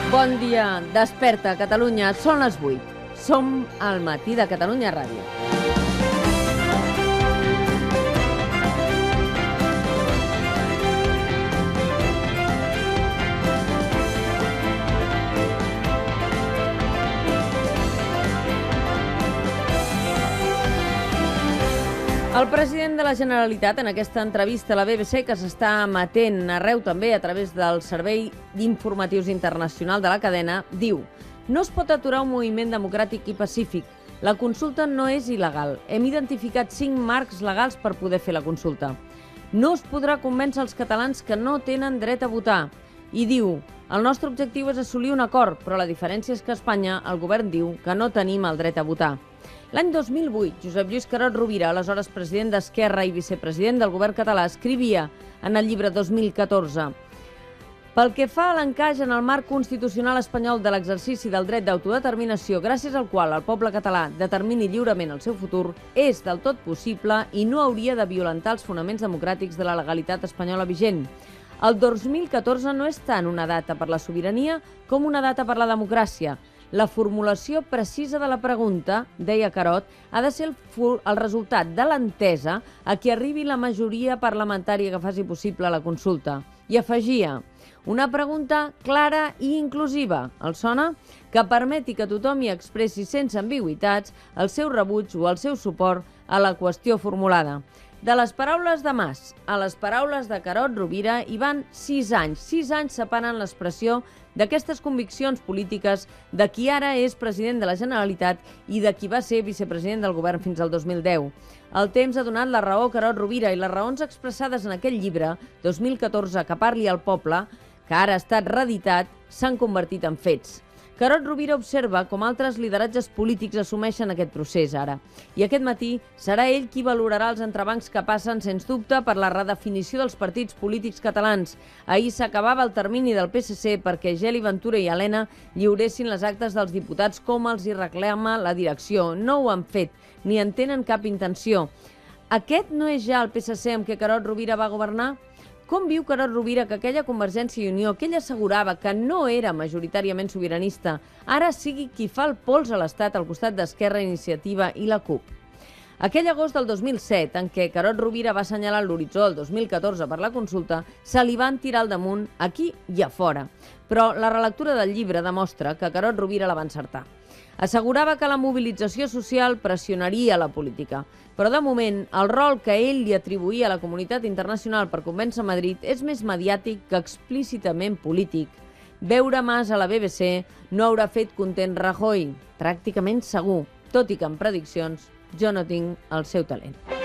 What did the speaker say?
Bon dia, desperta Catalunya, són les 8. Som al matí de Catalunya Ràdio. El president de la Generalitat, en aquesta entrevista a la BBC, que s'està emetent arreu també a través del Servei d'Informatius Internacional de la cadena, diu: no es pot aturar un moviment democràtic i pacífic. La consulta no és il·legal. Hem identificat 5 marcs legals per poder fer la consulta. No es podrà convèncer els catalans que no tenen dret a votar. I diu: el nostre objectiu és assolir un acord, però la diferència és que a Espanya el govern diu que no tenim el dret a votar. L'any 2008, Josep Lluís Carod Rovira, aleshores president d'Esquerra i vicepresident del govern català, escrivia en el llibre 2014: pel que fa a l'encaix en el marc constitucional espanyol de l'exercici del dret d'autodeterminació, gràcies al qual el poble català determini lliurement el seu futur, és del tot possible i no hauria de violentar els fonaments democràtics de la legalitat espanyola vigent. El 2014 no és tant una data per la sobirania com una data per la democràcia. La formulació precisa de la pregunta, deia Carod, ha de ser el resultat de l'entesa a qui arribi la majoria parlamentària que faci possible la consulta. I afegia: una pregunta clara i inclusiva, els sona? Que permeti que tothom hi expressi sense ambigüitats el seu rebuig o el seu suport a la qüestió formulada. De les paraules de Mas a les paraules de Carod Rovira hi van 6 anys. 6 anys separen l'expressió d'aquestes conviccions polítiques de qui ara és president de la Generalitat i de qui va ser vicepresident del govern fins al 2010. El temps ha donat la raó a Carod Rovira i les raons expressades en aquell llibre, 2014, que parli al poble, que ara ha estat reeditat, s'han convertit en fets. Carod Rovira observa com altres lideratges polítics assumeixen aquest procés ara. I aquest matí serà ell qui valorarà els entrebancs que passen, sens dubte, per la redefinició dels partits polítics catalans. Ahir s'acabava el termini del PSC perquè Geli Ventura i Helena lliuressin les actes dels diputats com els hi reclama la direcció. No ho han fet, ni en tenen cap intenció. Aquest no és ja el PSC amb què Carod Rovira va governar? Com viu Carod Rovira que aquella Convergència i Unió, que ell assegurava que no era majoritàriament sobiranista, ara sigui qui fa el pols a l'Estat al costat d'Esquerra, Iniciativa i la CUP? Aquell agost del 2007, en què Carod Rovira va assenyalar l'horitzó del 2014 per la consulta, se li van tirar al damunt aquí i a fora. Però la relectura del llibre demostra que Carod Rovira la va encertar. Assegurava que la mobilització social pressionaria la política, però de moment el rol que ell li atribuïa a la comunitat internacional per convèncer Madrid és més mediàtic que explícitament polític. Veure Mas a la BBC no haurà fet content Rajoy, pràcticament segur, tot i que en prediccions jo no tinc el seu talent.